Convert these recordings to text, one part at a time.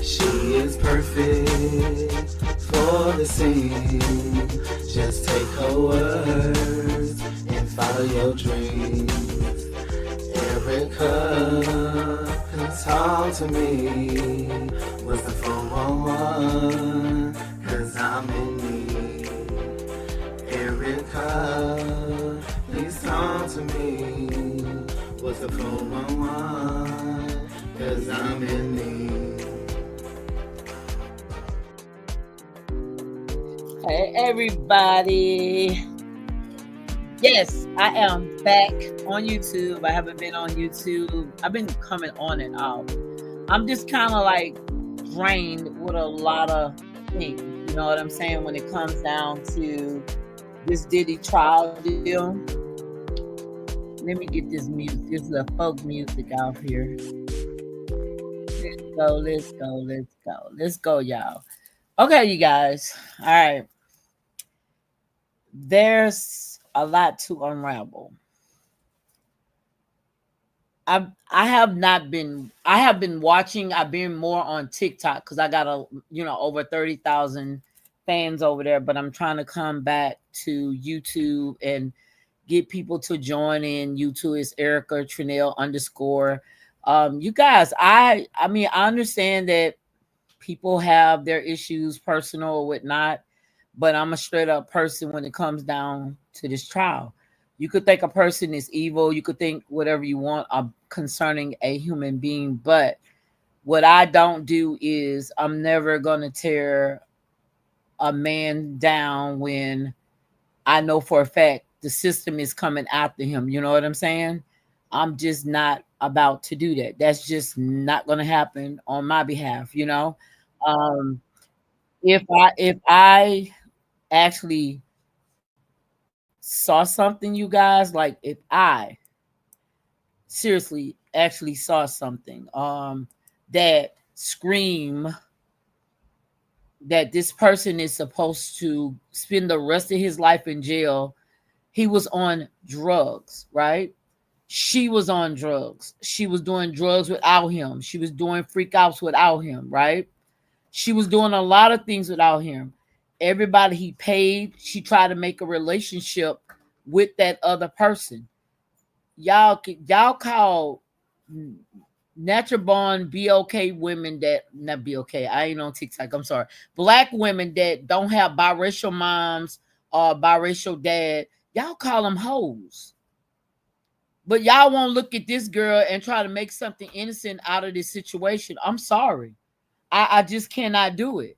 She is perfect for the scene. Just take her words and follow your dreams. Erica, please talk to me. What's the 411? Cause I'm in need. Erica, please talk to me. What's the 411? Cause I'm in need. Hey, everybody. Yes, I am back on YouTube. I haven't been on YouTube. I've been coming on and off. I'm just kind of like drained with a lot of things. You know what I'm saying? When it comes down to this Diddy trial deal. Let me get this music. This is a folk music out here. Let's go, y'all. Okay, you guys. All right. There's a lot to unravel. I have been watching. I've been more on TikTok because I got over 30,000 fans over there, but I'm trying to come back to YouTube and get people to join in. YouTube is Erica Trinell _ you guys, I mean, I understand that people have their issues, personal or whatnot, but I'm a straight up person when it comes down to this trial. You could think a person is evil, you could think whatever you want concerning a human being, but what I don't do is I'm never gonna tear a man down when I know for a fact the system is coming after him. You know what I'm saying? I'm just not about to do that. That's just not going to happen on my behalf. Um, if I actually saw something, you guys, like if I seriously actually saw something that scream that this person is supposed to spend the rest of his life in jail. He was on drugs, right? She was on drugs. She was doing drugs without him. She was doing freak outs without him, right? She was doing a lot of things without him. Everybody he paid, she tried to make a relationship with that other person. Y'all call natural born BOK women that not BOK. I ain't on TikTok. I'm sorry. Black women that don't have biracial moms or biracial dad. Y'all call them hoes. But y'all won't look at this girl and try to make something innocent out of this situation. I'm sorry. I just cannot do it.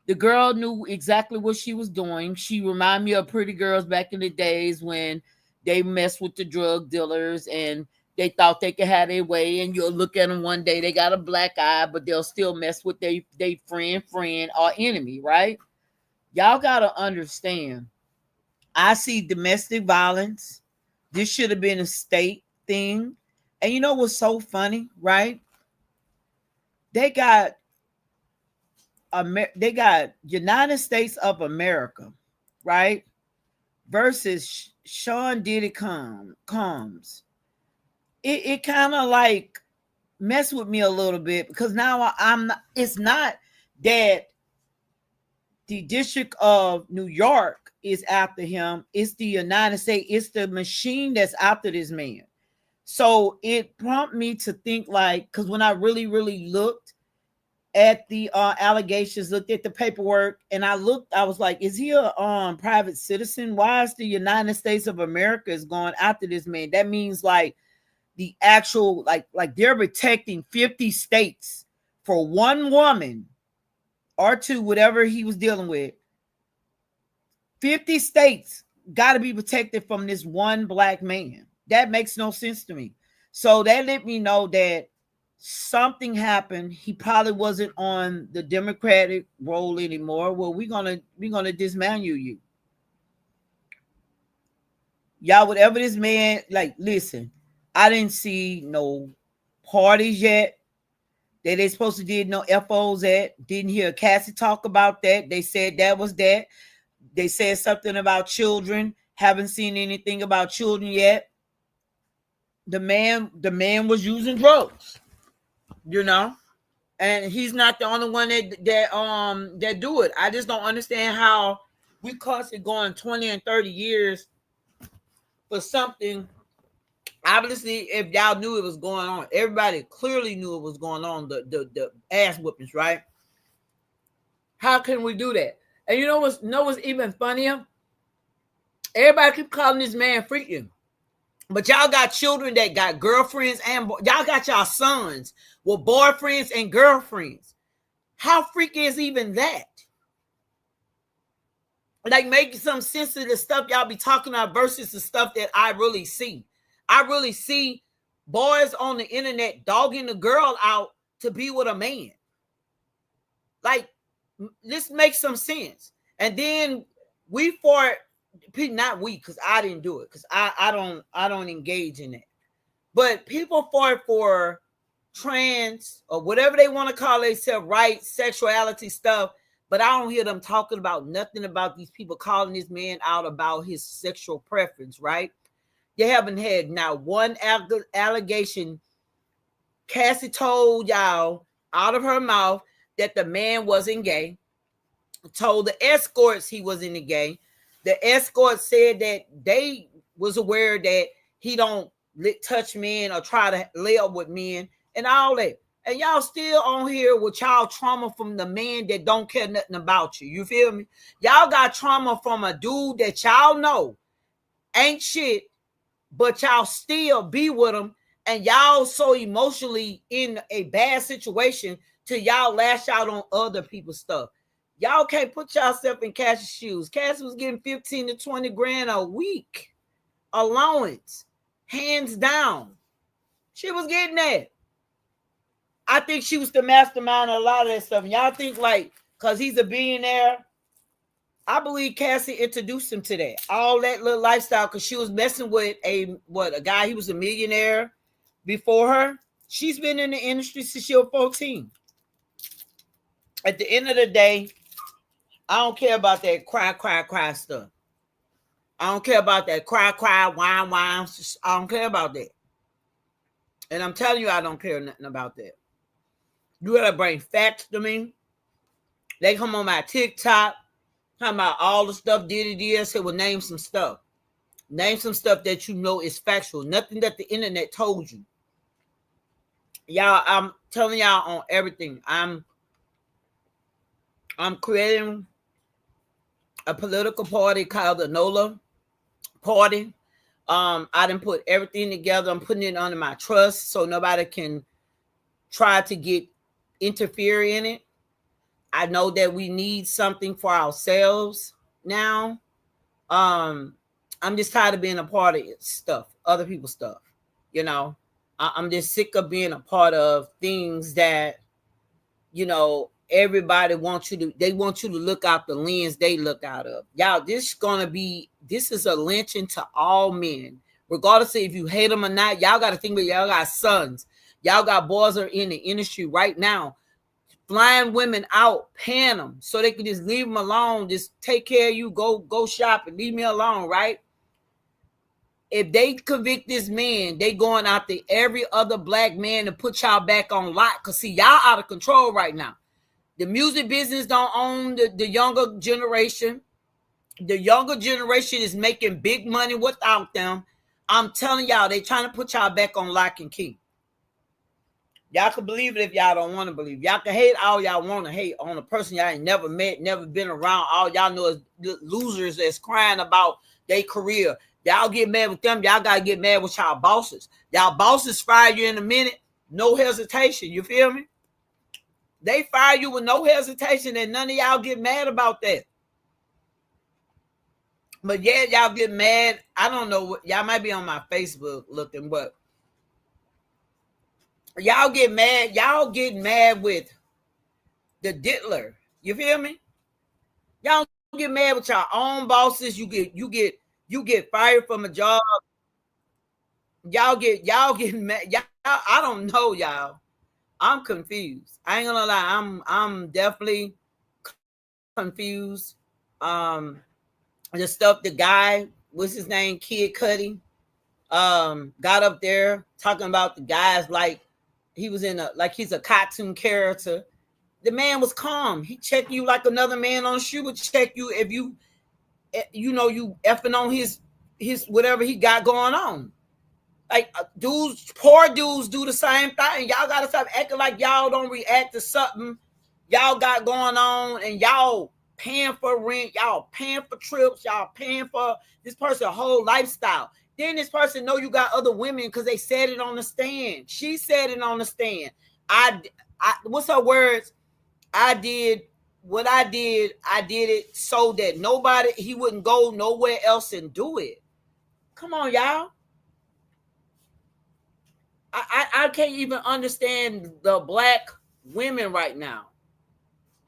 The girl knew exactly what she was doing. She reminded me of pretty girls back in the days when they messed with the drug dealers and they thought they could have their way. And you'll look at them one day, they got a black eye, but they'll still mess with their friend or enemy, right? Y'all got to understand. I see domestic violence. This should have been a state thing. And you know what's so funny, right? They got United States of America, right? Versus Sean Diddy Combs. It kind of like messed with me a little bit because now it's not that the District of New York is after him. It's the United States. It's the machine that's after this man. So it prompted me to think like, because when I really, really looked at the allegations, looked at the paperwork, and I was like, is he a private citizen? Why is the United States of America is going after this man? That means like the actual, like they're protecting 50 states for one woman or two, whatever he was dealing with. 50 states got to be protected from this one black man. That makes no sense to me. So that let me know that something happened. He probably wasn't on the Democratic role anymore. Well, we're gonna dismantle you. Y'all, whatever this man, like, listen, I didn't see no parties yet that they supposed to did no FOs at. Didn't hear Cassie talk about that. They said that was that. They said something about children. Haven't seen anything about children yet. The man was using drugs, you know, and he's not the only one that do it. I just don't understand how we constantly going 20 and 30 years for something. Obviously, if y'all knew it was going on, everybody clearly knew it was going on. The ass whoopings, right? How can we do that? And you know what's even funnier? Everybody keep calling this man freaking, but y'all got children that got girlfriends and y'all got y'all sons with boyfriends and girlfriends. How freaky is even that? Like, make some sense of the stuff y'all be talking about versus the stuff that I really see. I really see boys on the internet dogging the girl out to be with a man. Like, this makes some sense. And then we for not we, because I didn't do it, because I don't engage in it. But people for trans or whatever they want to call themselves, right, sexuality stuff. But I don't hear them talking about nothing about these people calling this man out about his sexual preference, right? They haven't had now one allegation. Cassie told y'all out of her mouth that the man wasn't gay. Told the escorts he wasn't gay. The escorts said that they was aware that he don't touch men or try to lay up with men and all that. And y'all still on here with y'all trauma from the man that don't care nothing about you. You feel me? Y'all got trauma from a dude that y'all know ain't shit, but y'all still be with him. And y'all so emotionally in a bad situation till y'all lash out on other people's stuff. Y'all can't put yourself in Cassie's shoes. Cassie was getting 15 to 20 grand a week allowance, hands down. She was getting that. I think she was the mastermind of a lot of that stuff. And y'all think like, because he's a billionaire, I believe Cassie introduced him to that. All that little lifestyle, because she was messing with a guy, he was a millionaire before her. She's been in the industry since she was 14. At the end of the day, I don't care about that cry stuff. I don't care about that cry, whine. I don't care about that. And I'm telling you, I don't care nothing about that. You gotta bring facts to me. They come on my TikTok, talking about all the stuff Diddy did. I said, well, name some stuff. Name some stuff that you know is factual. Nothing that the internet told you. Y'all, I'm telling y'all on everything. I'm creating a political party called the NOLA Party. I didn't put everything together. I'm putting it under my trust so nobody can try to interfere in it. I know that we need something for ourselves now. I'm just tired of being a part of stuff, other people's stuff. You know, I'm just sick of being a part of things that, you know, everybody wants you to, they want you to look out the lens they look out of. Y'all, this is a lynching to all men. Regardless of if you hate them or not, y'all got to think about y'all got sons. Y'all got boys that are in the industry right now, flying women out, paying them so they can just leave them alone, just take care of you, go shop and leave me alone, right? If they convict this man, they going out to every other black man to put y'all back on lock. Because see, y'all out of control right now. The music business don't own the younger generation. The younger generation is making big money without them. I'm telling y'all, they trying to put y'all back on lock and key. Y'all can believe it if y'all don't want to believe. Y'all can hate all y'all want to hate on a person y'all ain't never met, never been around. All y'all know is losers that's crying about their career. Y'all get mad with them. Y'all got to get mad with y'all bosses. Y'all bosses fire you in a minute. No hesitation. You feel me? They fire you with no hesitation and none of y'all get mad about that. But yeah, y'all get mad. I don't know. Y'all might be on my Facebook looking, but y'all get mad. Y'all get mad with the diddler. You feel me? Y'all get mad with your own bosses. You get fired from a job. Y'all get mad. Y'all, I don't know, y'all. I'm confused. I ain't gonna lie. I'm definitely confused. The stuff the guy, what's his name, Kid Cudi, got up there talking about the guys like He was in a like he's a cartoon character. The man was calm. He checked you like another man on the shoe would check you if you you effing on his whatever he got going on. Like dudes, poor dudes do the same thing. Y'all gotta stop acting like y'all don't react to something y'all got going on, and y'all paying for rent, y'all paying for trips, y'all paying for this person's whole lifestyle. Then this person know you got other women because they said it on the stand. She said it on the stand. I what's her words? I did what I did. I did it so that he wouldn't go nowhere else and do it. Come on, y'all. I can't even understand the black women right now.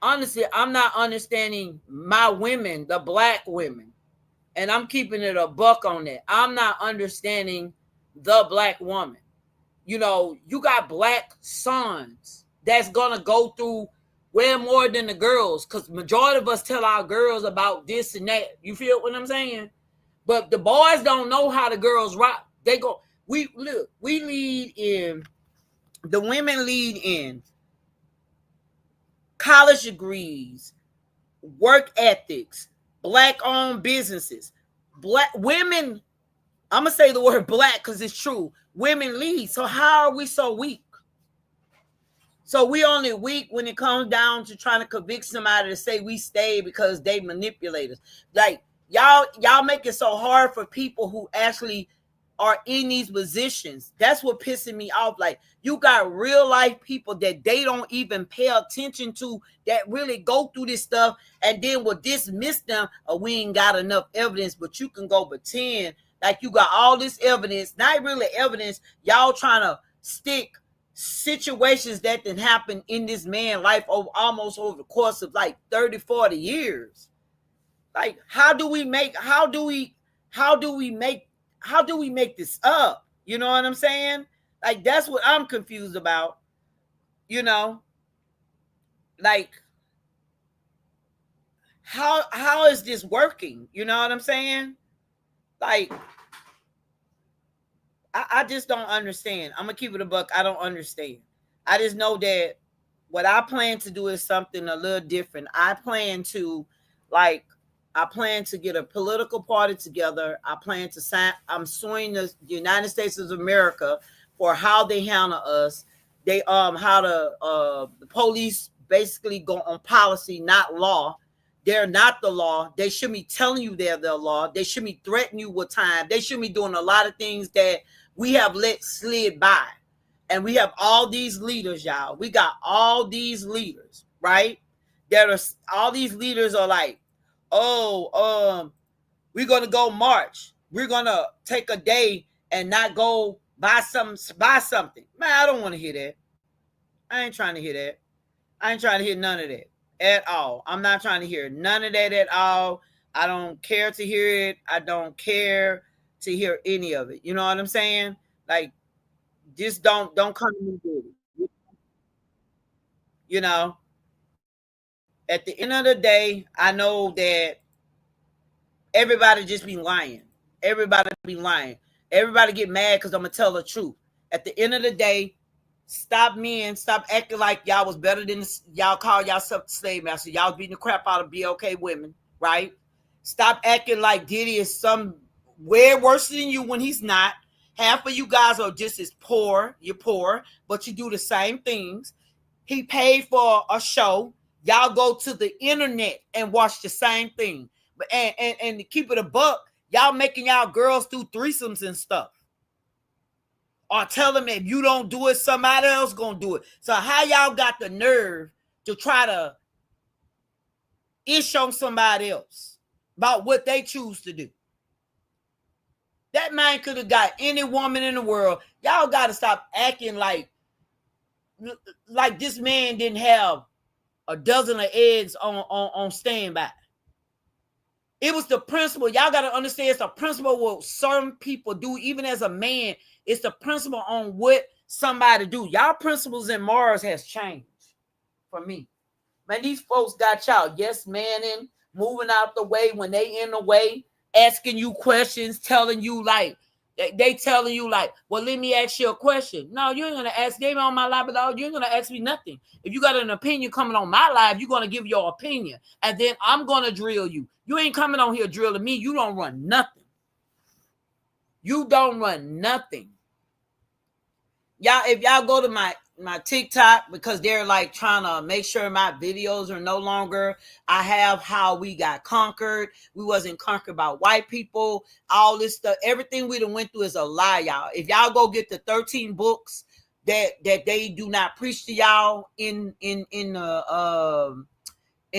Honestly, I'm not understanding my women, the black women. And I'm keeping it a buck on that. I'm not understanding the black woman. You got black sons that's gonna go through way more than the girls, because majority of us tell our girls about this and that. You feel what I'm saying? But the boys don't know how the girls rock. They go, we lead in, the women lead in college degrees, work ethics, black-owned businesses. Black women, I'm gonna say the word black because it's true. Women lead. So how are we so weak? So we only weak when it comes down to trying to convict somebody to say we stay because they manipulate us. Like y'all make it so hard for people who actually are in these positions. That's what pissing me off. Like, you got real life people that they don't even pay attention to, that really go through this stuff and then will dismiss them, or we ain't got enough evidence. But you can go pretend like you got all this evidence, not really evidence. Y'all trying to stick situations that didn't happen in this man's life almost over the course of like 30, 40 years. Like, how do we make this up? You know what I'm saying? Like, that's what I'm confused about. Like, how is this working? You know what I'm saying? Like, I just don't understand. I'm gonna keep it a buck. I don't understand. I just know that what I plan to do is something a little different. I plan to get a political party together. I plan to sign. I'm suing the United States of America for how they handle us. They how the police basically go on policy, not law. They're not the law. They should be telling you they're the law. They should be threatening you with time. They should be doing a lot of things that we have let slid by. And we have all these leaders, y'all. We got all these leaders, right? All these leaders are like, we're gonna go march. We're gonna take a day and not go buy something. Man, I don't want to hear that. I ain't trying to hear that. I ain't trying to hear none of that at all. I'm not trying to hear none of that at all. I don't care to hear it. I don't care to hear any of it. You know what I'm saying? Like, just don't come to me with it. You know, at the end of the day, I know that everybody just be lying. Everybody be lying. Everybody get mad because I'm gonna tell the truth. At the end of the day, stop acting like y'all was better than y'all call yourself slave master. Y'all was beating the crap out of BLK women, right? Stop acting like Diddy is some way worse than you when he's not. Half of you guys are just as poor. You're poor, but you do the same things. He paid for a show. Y'all go to the internet and watch the same thing. But and to keep it a buck, y'all making y'all girls do threesomes and stuff. Or tell them if you don't do it, somebody else gonna do it. So how y'all got the nerve to try to ish on somebody else about what they choose to do? That man could have got any woman in the world. Y'all got to stop acting like this man didn't have a dozen of eggs on standby. It was the principle. Y'all got to understand, it's a principle what certain people do. Even as a man, it's the principle on what somebody do. Y'all principles and morals has changed for me. Man, these folks got y'all yes manning, moving out the way when they in the way, asking you questions, telling you like They telling you like, well, let me ask you a question. No, you ain't gonna ask. They on my live, but you ain't gonna ask me nothing. If you got an opinion coming on my live, you're gonna give your opinion, and then I'm gonna drill you. You ain't coming on here drilling me. You don't run nothing. You don't run nothing. Y'all, if y'all go to my TikTok, because they're like trying to make sure my videos are no longer, I have how we got conquered. We wasn't conquered by white people. All this stuff, everything we done went through is a lie, y'all. If y'all go get the 13 books that they do not preach to y'all in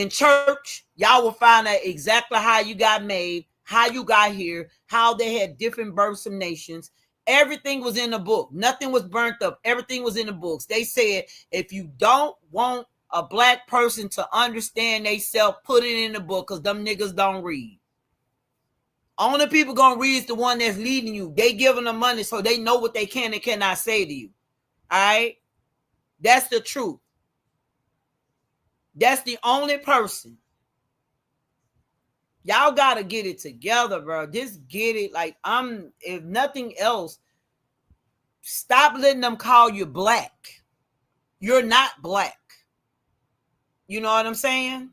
church, y'all will find out exactly how you got made, how you got here, how they had different births of nations. Everything was in the book. Nothing was burnt up. Everything was in the books. They said, if you don't want a black person to understand themselves, put it in the book, because them niggas don't read. Only people gonna read is the one that's leading you. They giving them money so they know what they can and cannot say to you. All right? That's the truth. That's the only person. Y'all gotta get it together, bro. Just get it. Like, if nothing else, stop letting them call you black. You're not black. You know what I'm saying?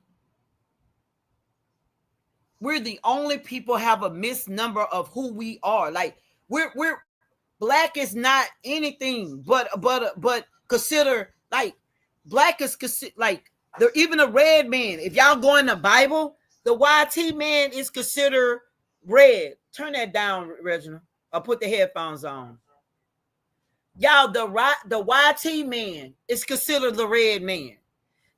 We're the only people have a misnumber of who we are. Like, we're black is not anything but consider, like, black is like, there even a red man. If y'all go in the Bible, the YT man is considered red. Turn that down, Reginald. Or put the headphones on. Y'all, the YT man is considered the red man.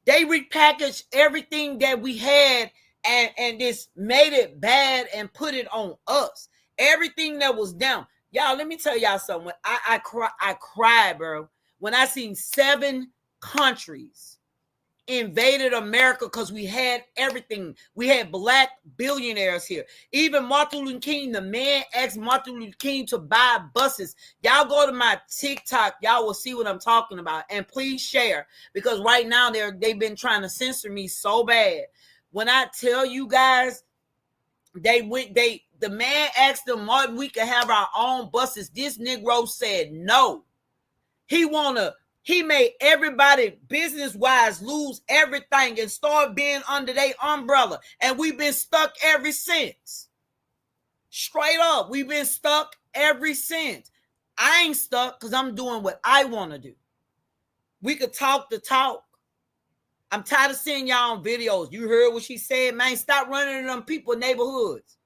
They repackaged everything that we had and just made it bad and put it on us. Everything that was down. Y'all, let me tell y'all something. I cried, bro, when I seen 7 countries invaded America because we had everything. We had black billionaires here. Even Martin Luther King, the man asked Martin Luther King to buy buses. Y'all go to my TikTok, y'all will see what I'm talking about. And please share, because right now they've been trying to censor me so bad. When I tell you guys, the man asked them, Martin, we can have our own buses. This Negro said no. He made everybody business-wise lose everything and start being under their umbrella. And we've been stuck ever since. Straight up, we've been stuck ever since. I ain't stuck because I'm doing what I want to do. We could talk the talk. I'm tired of seeing y'all on videos. You heard what she said, man. Stop running in them people's neighborhoods.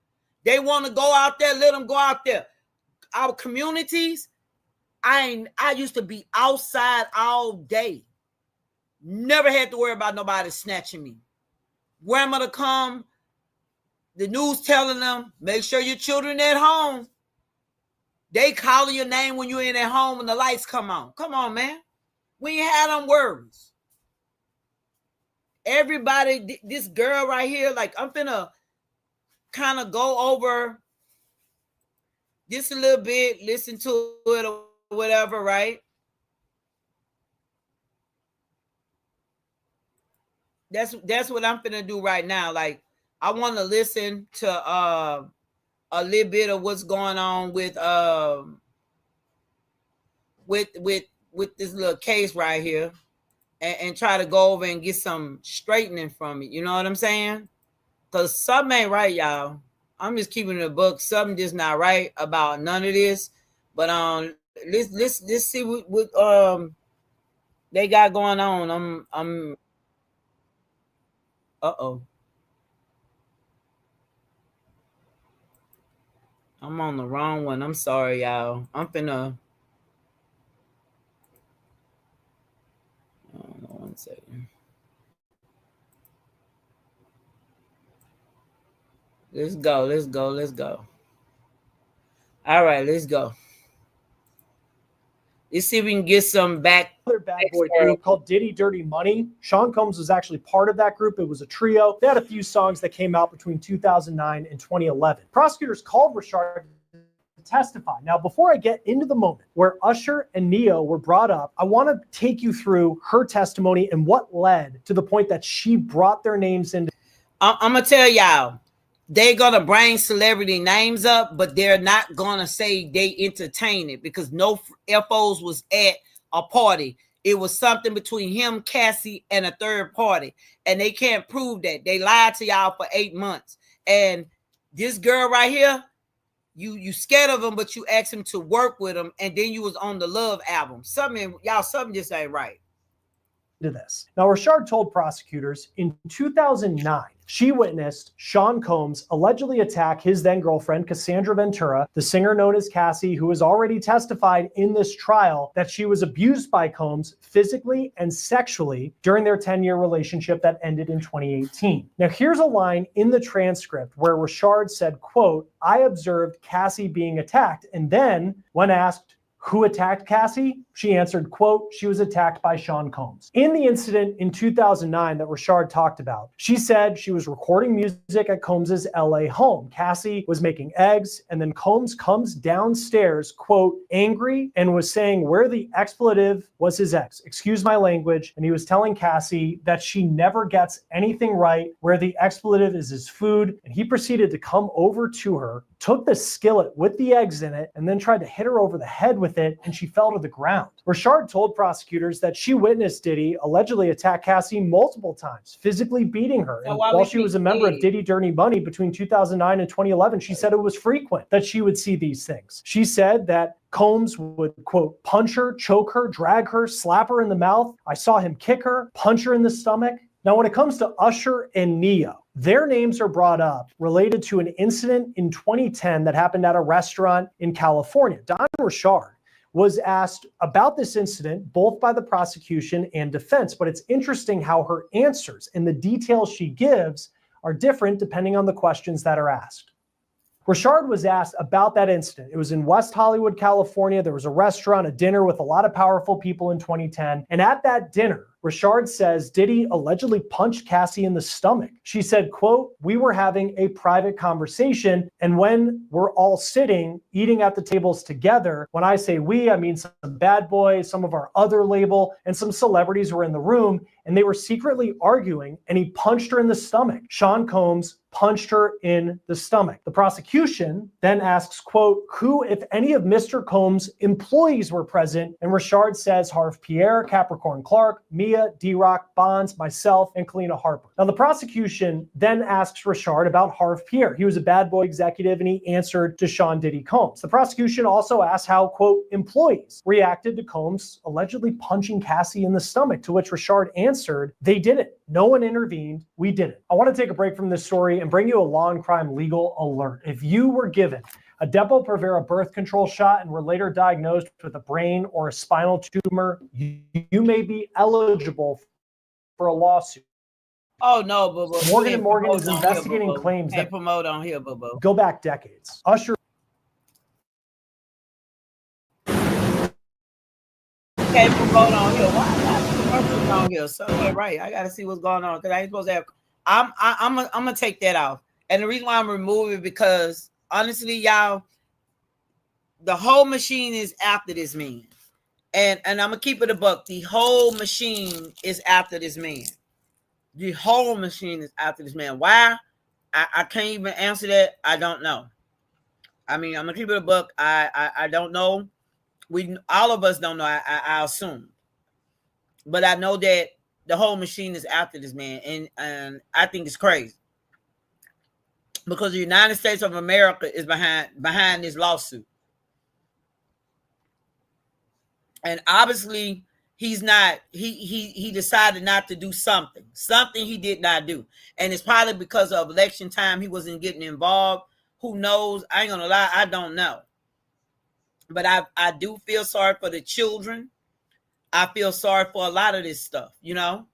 They want to go out there, let them go out there. Our communities, I used to be outside all day. Never had to worry about nobody snatching me. Grandmother come, the news telling them, make sure your children at home. They calling your name when you're in at home and the lights come on. Come on, man. We ain't had them worries. Everybody, this girl right here, like, I'm finna kind of go over this a little bit, listen to it or whatever, right? That's what I'm finna do right now. Like, I want to listen to a little bit of what's going on with this little case right here, and try to go over and get some straightening from it. You know what I'm saying? Because something ain't right, y'all. I'm just keeping it a book. Something just not right about none of this. But let's see what they got going on. I'm I'm on the wrong one. I'm sorry, y'all. I'm finna. Hold on 1 second. Let's go. All right, let's go. Let's see if we can get some back. Other bad boy group called Diddy Dirty Money. Sean Combs was actually part of that group. It was a trio. They had a few songs that came out between 2009 and 2011. Prosecutors called Rashard to testify. Now, before I get into the moment where Usher and Neo were brought up, I want to take you through her testimony and what led to the point that she brought their names into. I'm gonna tell y'all, they're gonna bring celebrity names up, but they're not gonna say they entertain it because no FOs was at a party. It was something between him, Cassie, and a third party, and they can't prove that. They lied to y'all for 8 months. And this girl right here, you scared of him, but you asked him to work with him, and then you was on the Love album. Something just ain't right. To this. Now, Richard told prosecutors in 2009, she witnessed Sean Combs allegedly attack his then girlfriend, Cassandra Ventura, the singer known as Cassie, who has already testified in this trial that she was abused by Combs physically and sexually during their 10-year relationship that ended in 2018. Now, here's a line in the transcript where Richard said, quote, "I observed Cassie being attacked," and then when asked, "Who attacked Cassie?" she answered, quote, "She was attacked by Sean Combs." In the incident in 2009 that Richard talked about, she said she was recording music at Combs's LA home. Cassie was making eggs, and then Combs comes downstairs, quote, angry, and was saying where the expletive was his ex. Excuse my language. And he was telling Cassie that she never gets anything right, where the expletive is his food. And he proceeded to come over to her, took the skillet with the eggs in it, and then tried to hit her over the head with it, and she fell to the ground. Richard told prosecutors that she witnessed Diddy allegedly attack Cassie multiple times, physically beating her. And while she was a member of Diddy Dirty Money between 2009 and 2011, she said it was frequent that she would see these things. She said that Combs would, quote, punch her, choke her, drag her, slap her in the mouth. I saw him kick her, punch her in the stomach. Now, when it comes to Usher and Neo, their names are brought up related to an incident in 2010 that happened at a restaurant in California. Don Richard was asked about this incident both by the prosecution and defense, but it's interesting how her answers and the details she gives are different depending on the questions that are asked. Richard was asked about that incident. It was in West Hollywood, California. There was a restaurant, a dinner with a lot of powerful people in 2010. And at that dinner, Richard says Diddy allegedly punched Cassie in the stomach. She said, quote, "We were having a private conversation, and when we're all sitting, eating at the tables together, when I say we, I mean some bad boys, some of our other label, and some celebrities were in the room, and they were secretly arguing, and he punched her in the stomach." Sean Combs punched her in the stomach. The prosecution then asks, quote, "Who, if any of Mr. Combs' employees were present?" And Richard says Harv Pierre, Capricorn Clark, Mia, D-Rock, Bonds, myself, and Kalina Harper. Now, the prosecution then asks Richard about Harv Pierre. He was a bad boy executive, and he answered to Sean Diddy Combs. The prosecution also asked how, quote, employees reacted to Combs allegedly punching Cassie in the stomach, to which Richard answered, "They didn't. No one intervened. We didn't." I want to take a break from this story and bring you a law and crime legal alert. If you were given a Depo-Provera birth control shot and were later diagnosed with a brain or a spinal tumor, you may be eligible for a lawsuit. Oh no, boo-boo. Morgan & Morgan is investigating claims that promote on here, boo-boo. go back decades. Usher can't promote on here. Why I got commercials on here? So yeah, right. I gotta see what's going on because I ain't supposed to have. I'm gonna take that off. And the reason why I'm removing it because honestly, y'all, the whole machine is after this man. And I'm gonna keep it a buck. The whole machine is after this man. The whole machine is after this man. Why? I can't even answer that. I don't know. I mean, I'm gonna keep it a buck. I don't know. All of us don't know. I assume, but I know that the whole machine is after this man, and I think it's crazy because the United States of America is behind this lawsuit, and obviously he's not. He decided not to do something. Something he did not do, and it's probably because of election time. He wasn't getting involved. Who knows? I ain't gonna lie. I don't know. But I do feel sorry for the children. I feel sorry for a lot of this stuff, you know.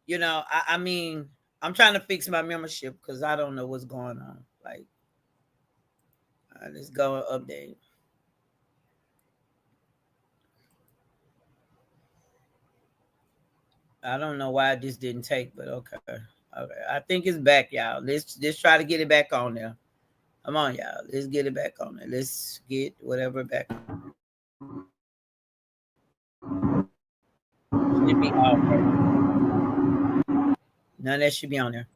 I mean, I'm trying to fix my membership because I don't know what's going on. Like, let's go update. I don't know why this didn't take, but okay. I think it's back, y'all. Let's try to get it back on there. Come on, y'all. Let's get it back on there. Let's get whatever back on. Should be off right. None of that should be on there.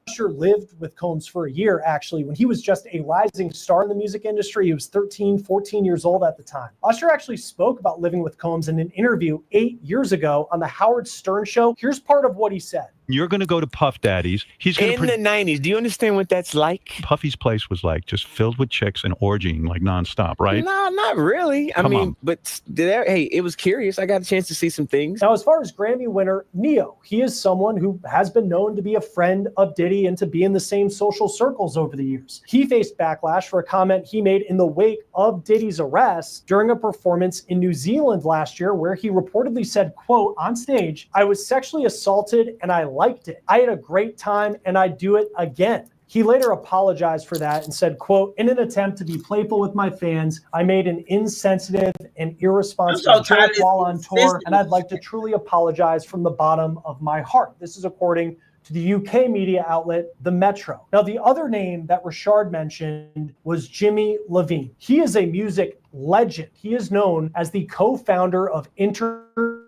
Usher lived with Combs for a year, actually, when he was just a rising star in the music industry. He was 13, 14 years old at the time. Usher actually spoke about living with Combs in an interview 8 years ago on the Howard Stern show. Here's part of what he said. You're going to go to Puff Daddy's. He's going in the 90s. Do you understand what that's like? Puffy's place was like just filled with chicks and orgying like nonstop, right? No, not really. I mean, but hey, it was curious. I got a chance to see some things. Now, as far as Grammy winner Neo, he is someone who has been known to be a friend of Diddy and to be in the same social circles over the years. He faced backlash for a comment he made in the wake of Diddy's arrest during a performance in New Zealand last year, where he reportedly said, quote, on stage, "I was sexually assaulted and I liked it. I had a great time and I'd do it again." He later apologized for that and said, quote, "In an attempt to be playful with my fans, I made an insensitive and irresponsible joke while on tour, and I'd like to truly apologize from the bottom of my heart." This is according to the UK media outlet, The Metro. Now, the other name that Rashard mentioned was Jimmy Levine. He is a music legend. He is known as the co-founder of Interscope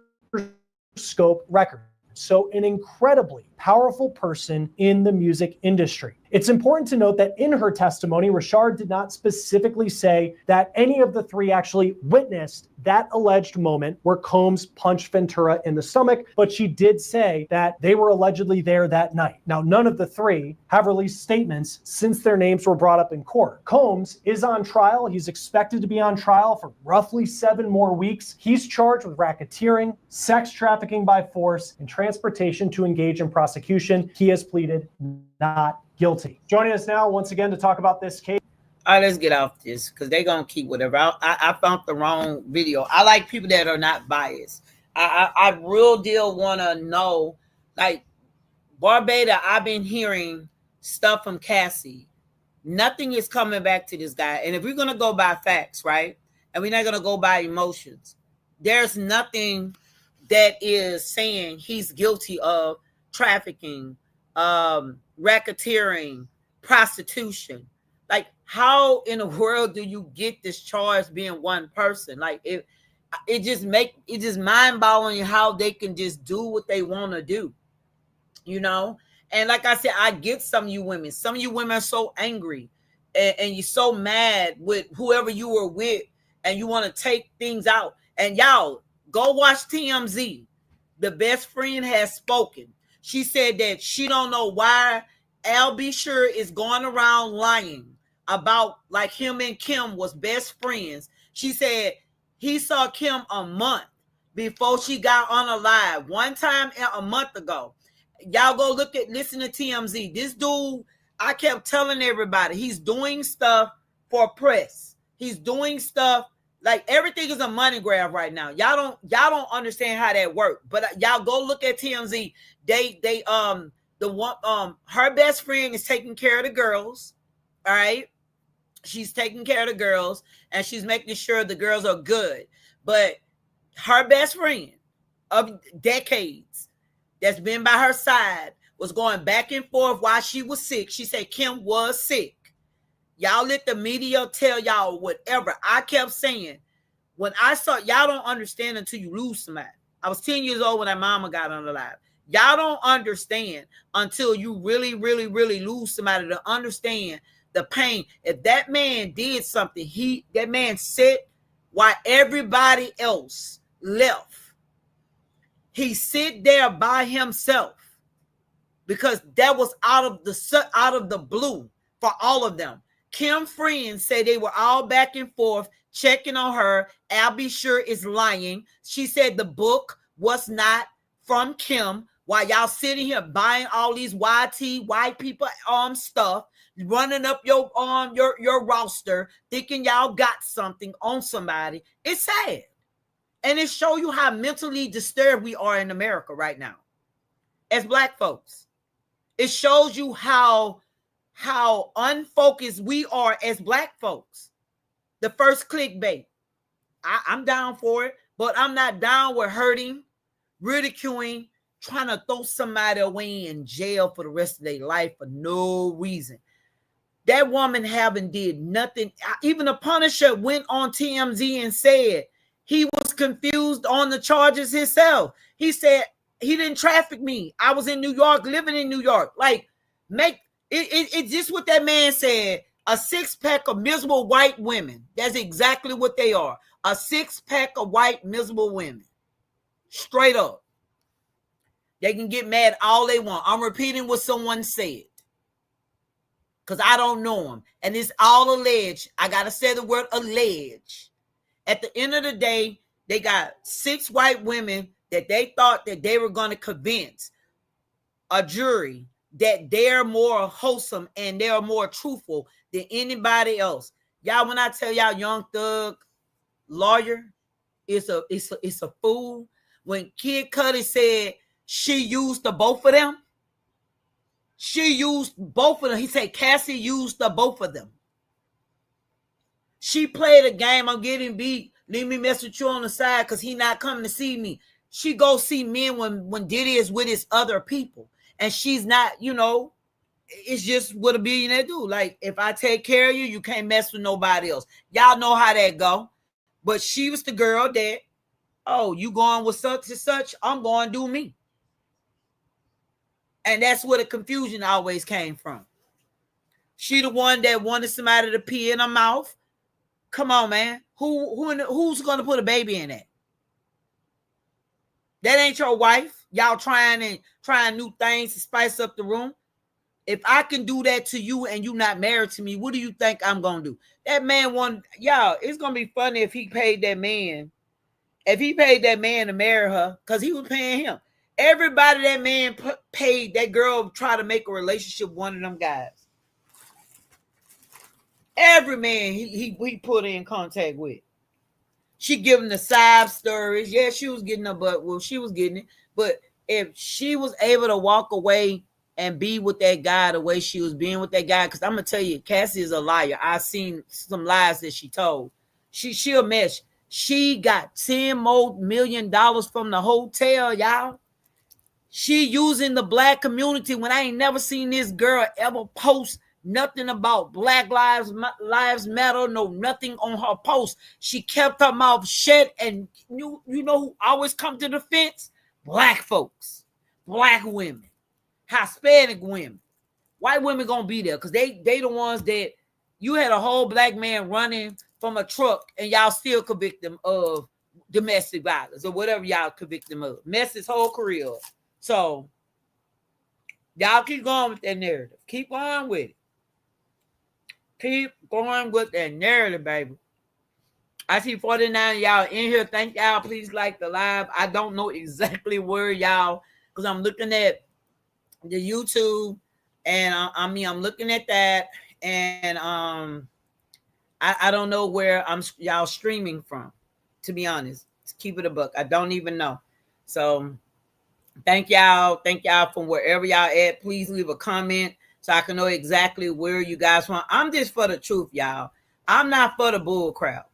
Records. So an incredibly powerful person in the music industry. It's important to note that in her testimony, Rashard did not specifically say that any of the three actually witnessed that alleged moment where Combs punched Ventura in the stomach, but she did say that they were allegedly there that night. Now, none of the three have released statements since their names were brought up in court. Combs is on trial. He's expected to be on trial for roughly 7 more weeks. He's charged with racketeering, sex trafficking by force, and transportation to engage in prosecution. He has pleaded not guilty. Joining us now once again to talk about this case. All right, let's get off this because they're going to keep whatever. I found the wrong video. I like people that are not biased. I real deal want to know, like, Barbada, I've been hearing stuff from Cassie. Nothing is coming back to this guy. And if we're going to go by facts, right, and we're not going to go by emotions, there's nothing that is saying he's guilty of trafficking, racketeering, prostitution. Like, how in the world do you get this charge being one person? Like, it just mind-boggling how they can just do what they want to do, you know? And like I said, I get some of you women. Some of you women are so angry and you're so mad with whoever you were with and you want to take things out. And y'all, go watch TMZ. The best friend has spoken. She said that she don't know why Al B. Sure is going around lying about like him and Kim was best friends. She said he saw Kim a month before she got on a live one time a month ago. Y'all go listen to TMZ. This dude, I kept telling everybody, he's doing stuff for press. He's doing stuff like everything is a money grab right now. Y'all don't understand how that works. But y'all go look at TMZ. Her best friend is taking care of the girls. All right. She's taking care of the girls and she's making sure the girls are good. But her best friend of decades that's been by her side was going back and forth while she was sick. She said Kim was sick. Y'all let the media tell y'all whatever. I kept saying, when I saw, y'all don't understand until you lose somebody. I was 10 years old when that mama got on the live. Y'all don't understand until you really, really, really lose somebody to understand the pain. If that man did something, that man sat while everybody else left. He sit there by himself because that was out of the blue for all of them. Kim friends say they were all back and forth checking on her. Al B. Sure is lying. She said the book was not from Kim. While y'all sitting here buying all these white people stuff, running up your roster, thinking y'all got something on somebody. It's sad. And it shows you how mentally disturbed we are in America right now as Black folks. It shows you how unfocused we are as Black folks. The first clickbait. I'm down for it, but I'm not down with hurting, ridiculing, trying to throw somebody away in jail for the rest of their life for no reason. That woman haven't did nothing. Even the Punisher went on TMZ and said he was confused on the charges himself. He said he didn't traffic me. I was in New York, living in New York. Like, Make it's just what that man said. A 6-pack of miserable white women. That's exactly what they are. A 6-pack of white miserable women. Straight up. They can get mad all they want. I'm repeating what someone said. Because I don't know them. And it's all alleged. I got to say the word alleged. At the end of the day, they got 6 white women that they thought that they were going to convince a jury that they're more wholesome and they're more truthful than anybody else. Y'all, when I tell y'all Young Thug lawyer is a fool. When Kid Cudi said she used the both of them, she used both of them. He said Cassie used the both of them. She played a game. I'm getting beat. Leave me mess with you on the side because he not coming to see me. She go see men when Diddy is with his other people. And she's not, it's just what a billionaire do. Like, if I take care of you, you can't mess with nobody else. Y'all know how that go. But she was the girl that, oh, you going with such and such, I'm going to do me. And that's where the confusion always came from. She the one that wanted somebody to pee in her mouth. Come on, man. Who's going to put a baby in that? That ain't your wife. Y'all trying new things to spice up the room. If I can do that to you and you not married to me, what do you think I'm going to do? That man y'all, it's going to be funny if he paid that man. If he paid that man to marry her, because he was paying him. Everybody that man paid, that girl try to make a relationship with one of them guys. Every man he put in contact with. She giving the side stories. Yeah, she was getting her butt. Well, she was getting it. But if she was able to walk away and be with that guy the way she was being with that guy, because I'm going to tell you, Cassie is a liar. I've seen some lies that she told. She a mess. She got $10 million from the hotel, y'all. She using the black community when I ain't never seen this girl ever post nothing about Black Lives Matter, nothing on her post. She kept her mouth shut, and you know who always come to the defense? Black folks, black women, Hispanic women. White women gonna be there because they the ones that you had a whole black man running from a truck and y'all still convict them of domestic violence or whatever y'all convict them of. Mess his whole career up. So y'all keep going with that narrative. Keep going with it. Keep going with that narrative, baby. I see 49 y'all in here. Thank y'all. Please like the live. I don't know exactly where y'all, because I'm looking at the YouTube, and I'm looking at that, and I don't know where y'all streaming from, to be honest. To keep it a buck, I don't even know. So thank y'all from wherever y'all at. Please leave a comment so I can know exactly where you guys want. I'm just for the truth, y'all. I'm not for the bull crap.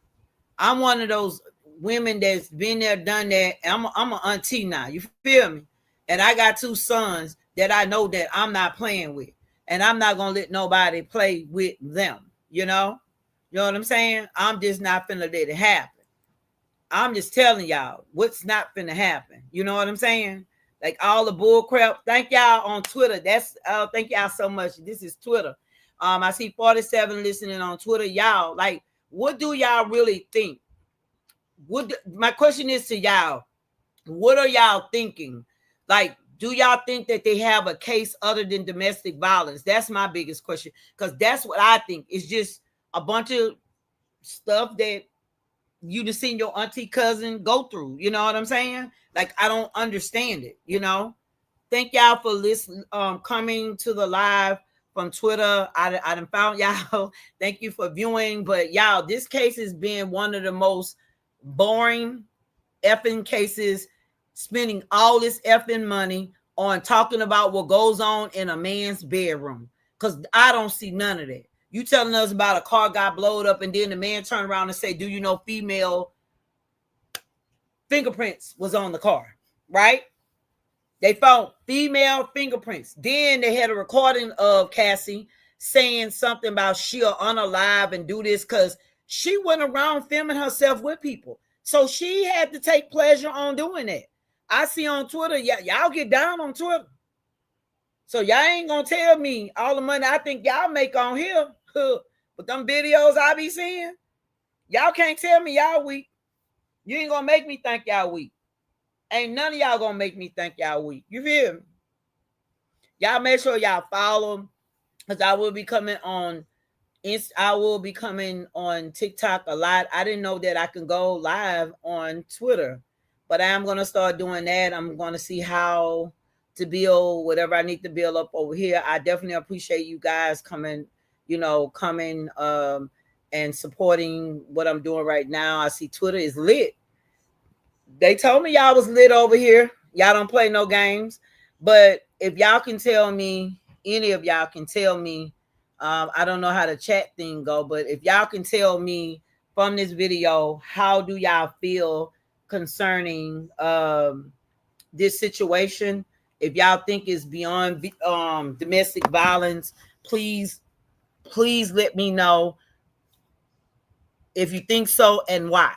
I'm one of those women that's been there, done that. I'm an auntie now. You feel me? And I got 2 sons that I know that I'm not playing with. And I'm not going to let nobody play with them. You know what I'm saying? I'm just not finna let it happen. I'm just telling y'all what's not finna happen. You know what I'm saying? Like all the bull crap. Thank y'all on Twitter. Thank y'all so much. This is Twitter. I see 47 listening on Twitter. Y'all, like, what do y'all really think? My question is to y'all, what are y'all thinking? Like, do y'all think that they have a case other than domestic violence? That's my biggest question, because that's what I think. It's just a bunch of stuff that you just seen your auntie cousin go through. You know what I'm saying? Like, I don't understand it, Thank y'all for listening, coming to the live from Twitter. I done found y'all. Thank you for viewing. But y'all, this case has been one of the most boring effing cases, spending all this effing money on talking about what goes on in a man's bedroom. Because I don't see none of that. You telling us about a car got blowed up and then the man turned around and say, do you know female fingerprints was on the car, right? They found female fingerprints. Then they had a recording of Cassie saying something about she'll unalive and do this because she went around filming herself with people. So she had to take pleasure on doing that. I see on Twitter, y'all get down on Twitter. So y'all ain't gonna tell me all the money I think y'all make on here. But them videos I be seeing, y'all can't tell me y'all weak. You ain't gonna make me think y'all weak. Ain't none of y'all gonna make me think y'all weak. You feel me? Y'all make sure y'all follow, because I will be coming on TikTok a lot. I didn't know that I can go live on Twitter, but I am going to start doing that. I'm going to see how to build whatever I need to build up over here. I definitely appreciate you guys coming and supporting what I'm doing right now. I see Twitter is lit. They told me y'all was lit over here. Y'all don't play no games. But if y'all can tell me, any of y'all can tell me, I don't know how the chat thing go, but if y'all can tell me from this video, how do y'all feel concerning this situation? If y'all think it's beyond domestic violence, please let me know if you think so and why.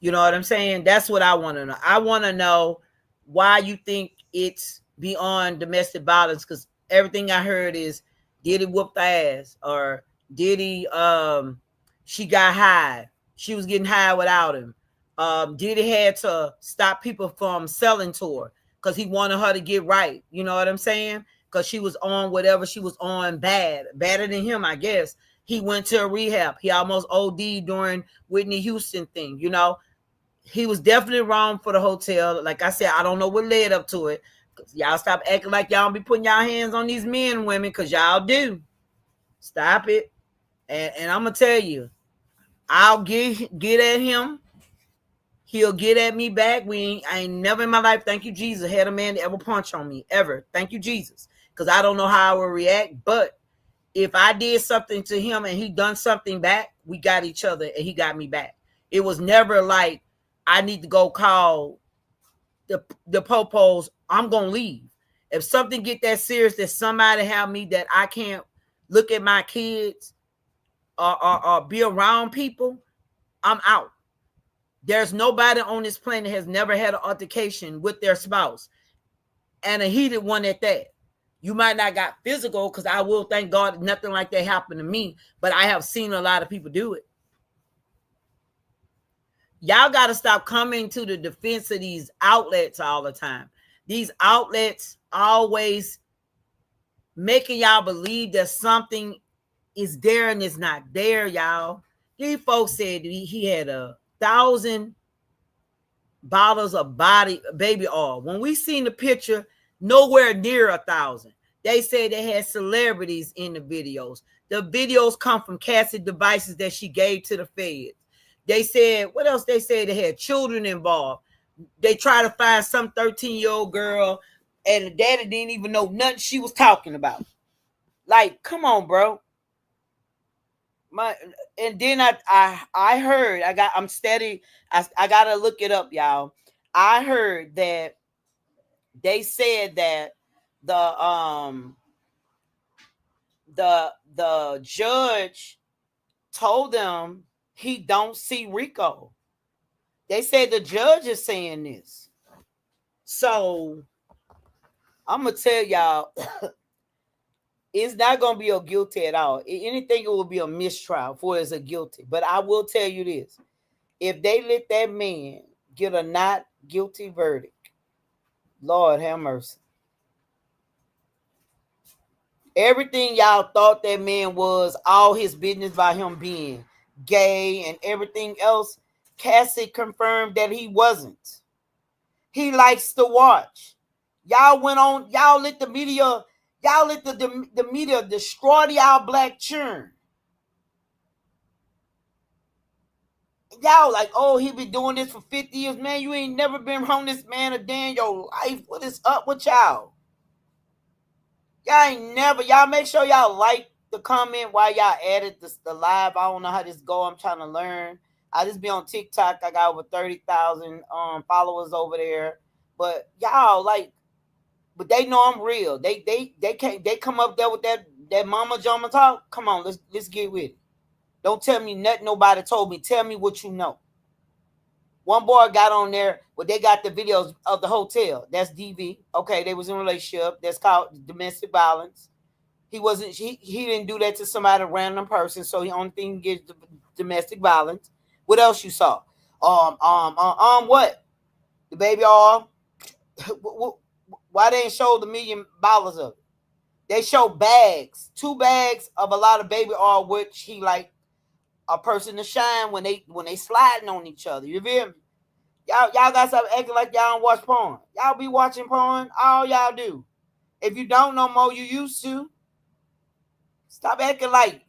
You know what I'm saying? That's what I want to know. I want to know why you think it's beyond domestic violence, because everything I heard is Diddy whooped the ass, or Diddy she got high. She was getting high without him. Diddy had to stop people from selling to her because he wanted her to get right. You know what I'm saying? Because she was on whatever she was on badder than him, I guess. He went to a rehab. He almost OD'd during Whitney Houston thing, you know. He was definitely wrong for the hotel. Like I said, I don't know what led up to it. Y'all stop acting like y'all be putting y'all hands on these men and women, because y'all do. Stop it. And I'm going to tell you, I'll get at him. He'll get at me back. I ain't never in my life, thank you, Jesus, had a man to ever punch on me, ever. Thank you, Jesus. Because I don't know how I will react. But if I did something to him and he done something back, we got each other and he got me back. It was never like, I need to go call the popos. I'm going to leave. If something get that serious that somebody have me that I can't look at my kids or be around people, I'm out. There's nobody on this planet has never had an altercation with their spouse, and a heated one at that. You might not got physical, because I will thank God nothing like that happened to me, but I have seen a lot of people do it. Y'all got to stop coming to the defense of these outlets all the time. These outlets always making y'all believe that something is there and it's not there, y'all. These folks said he had 1,000 bottles of baby oil. When we seen the picture, nowhere near 1,000. They said they had celebrities in the videos. The videos come from Cassie devices that she gave to the feds. They said, what else they said? They had children involved. They tried to find some 13-year-old girl, and the daddy didn't even know nothing she was talking about. Like, come on, bro. And then I heard, I'm steady. I gotta look it up, y'all. I heard that they said that the judge told them he don't see Rico. They said the judge is saying this. So I'm gonna tell y'all, it's not gonna be a guilty at all. Anything, it will be a mistrial for it's a guilty. But I will tell you this: if they let that man get a not guilty verdict, Lord have mercy. Everything y'all thought that man was, all his business about him being gay and everything else, Cassie confirmed that he wasn't. He likes to watch. Y'all went on, y'all let the media destroy y'all black churn. Y'all like, oh, he been doing this for 50 years. Man, you ain't never been around this man a day in your life. What is up with y'all? Y'all make sure y'all like the comment while y'all edit the live. I don't know how this go. I'm trying to learn. I just be on TikTok. I got over 30,000 followers over there. But y'all but they know I'm real. They come up there with that mama jama talk. Come on, let's get with it. Don't tell me nothing nobody told me. Tell me what you know. One boy got on there, but they got the videos of the hotel. That's DV. Okay, they was in a relationship. That's called domestic violence. He wasn't. He didn't do that to somebody random person. So the only thing he gets domestic violence. What else you saw? What? The baby all. Why they ain't show the $1 million of it? They show bags, 2 bags of a lot of baby oil, which he like a person to shine when they sliding on each other. You feel me? Y'all got stop acting like y'all don't watch porn. Y'all be watching porn. All y'all do. If you don't no more, you used to. Stop acting like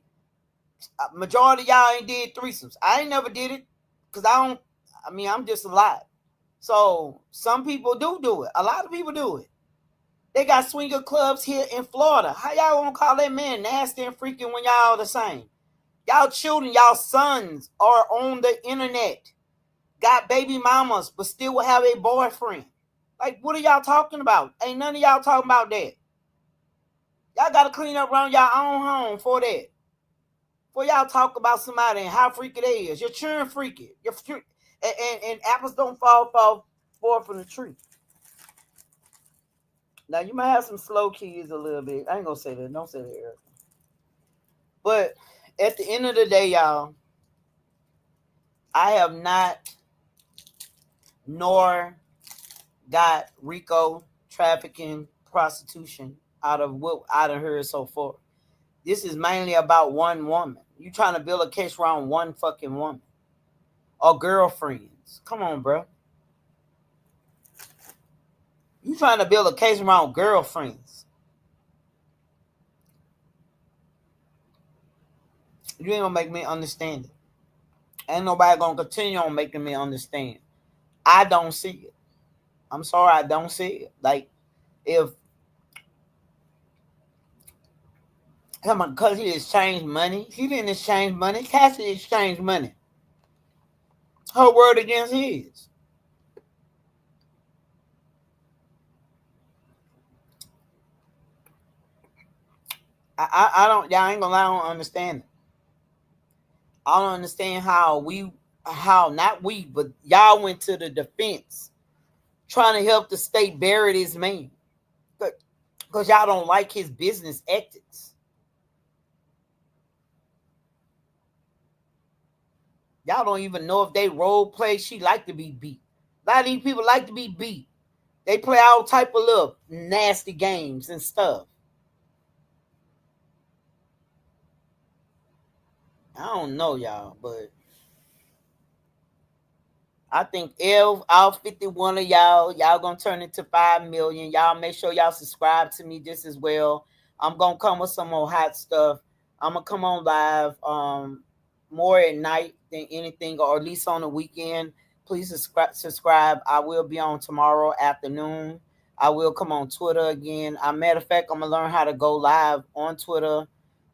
majority of y'all ain't did threesomes. I ain't never did it because I'm just alive. So some people do it. A lot of people do it. They got swinger clubs here in Florida. How y'all gonna call that man nasty and freaking when y'all the same? Y'all children, y'all sons are on the internet. Got baby mamas, but still will have a boyfriend. Like, what are y'all talking about? Ain't none of y'all talking about that. Y'all got to clean up around y'all own home for that. Before y'all talk about somebody and how freaky they is. You're churn freaky. And apples don't fall far from the tree. Now, you might have some slow kids a little bit. I ain't going to say that. Don't say that, Eric. But at the end of the day, y'all, I have not nor got RICO, trafficking, prostitution out of what I done heard so far. This is mainly about one woman. You trying to build a case around one fucking woman or girlfriends. Come on, bro. You trying to build a case around girlfriends. You ain't gonna make me understand it. Ain't nobody gonna continue on making me understand. I don't see it. I'm sorry, I don't see it. Like, if come on, because he exchanged money. He didn't exchange money. Cassie exchanged money. Her word against his. I don't, y'all ain't gonna lie, I don't understand it. I don't understand how not we, but y'all went to the defense trying to help the state bury this man. Because y'all don't like his business ethics. Y'all don't even know if they role play. She like to be beat. A lot of these people like to be beat. They play all type of little nasty games and stuff. I don't know, y'all, but I think all 51 of y'all gonna turn into 5 million. Y'all make sure y'all subscribe to me just as well. I'm gonna come with some more hot stuff. I'm gonna come on live more at night than anything, or at least on the weekend. Please subscribe. I will be on tomorrow afternoon. I will come on Twitter again. Matter of fact, I'm gonna learn how to go live on Twitter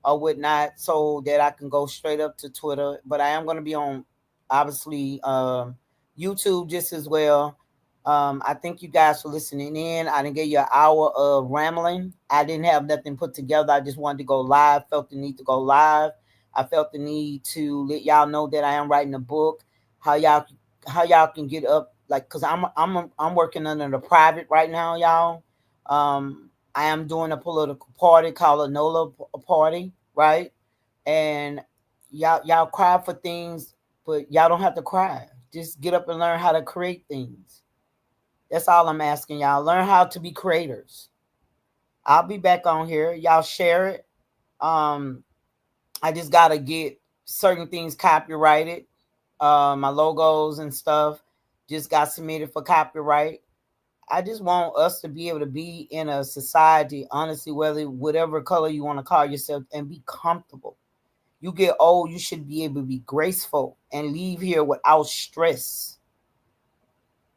or whatnot so that I can go straight up to Twitter. But I am gonna be on, obviously, YouTube just as well. I thank you guys for listening in. I didn't give you an hour of rambling. I didn't have nothing put together. I just wanted to go live. Felt the need to go live. I felt the need to let y'all know that I am writing a book. How y'all can get up, like, cause I'm working under the private right now, y'all. I am doing a political party called a NOLA party, right? And y'all cry for things, but y'all don't have to cry. Just get up and learn how to create things. That's all I'm asking y'all. Learn how to be creators. I'll be back on here. Y'all share it. I just gotta get certain things copyrighted. My logos and stuff just got submitted for copyright. I just want us to be able to be in a society, honestly, whatever color you want to call yourself, and be comfortable. You get old, you should be able to be graceful and leave here without stress.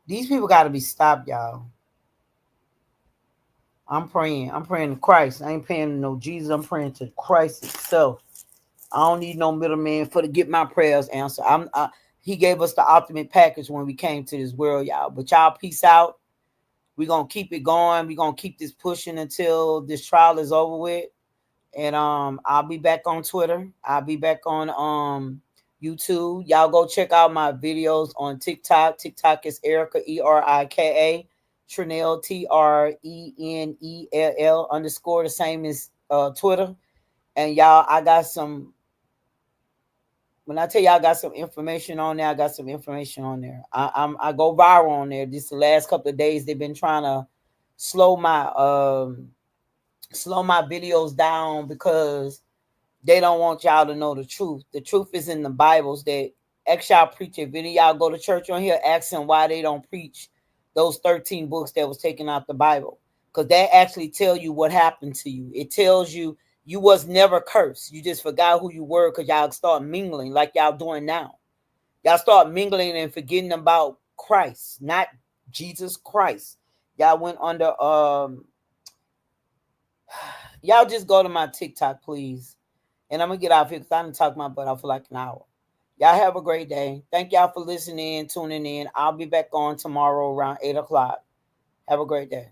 These people got to be stopped, y'all. I'm praying to Christ. I ain't praying to no Jesus. I'm praying to Christ itself. I don't need no middleman to get my prayers answered. He gave us the ultimate package when we came to this world, y'all. But y'all, peace out. We're going to keep it going. We're going to keep this pushing until this trial is over with. And I'll be back on Twitter. I'll be back on YouTube. Y'all go check out my videos on TikTok. TikTok is Erica Erika, Trenell Trenell _ the same as Twitter. And y'all, I got some. When I tell you I got some information on there, I got some information on there. I go viral on there. Just the last couple of days, they've been trying to slow my videos down because they don't want y'all to know the truth. The truth is in the Bibles. That ask y'all preach it. If any of y'all go to church on here, ask them why they don't preach those 13 books that was taken out the Bible. Because that actually tell you what happened to you. It tells you you was never cursed. You just forgot who you were because y'all start mingling like y'all doing now. Y'all start mingling and forgetting about Christ, not Jesus Christ. Y'all went under y'all just go to my TikTok, please. And I'm gonna get off here because I didn't talk my butt off for like an hour. Y'all have a great day. Thank y'all for listening, tuning in. I'll be back on tomorrow around 8 o'clock. Have a great day.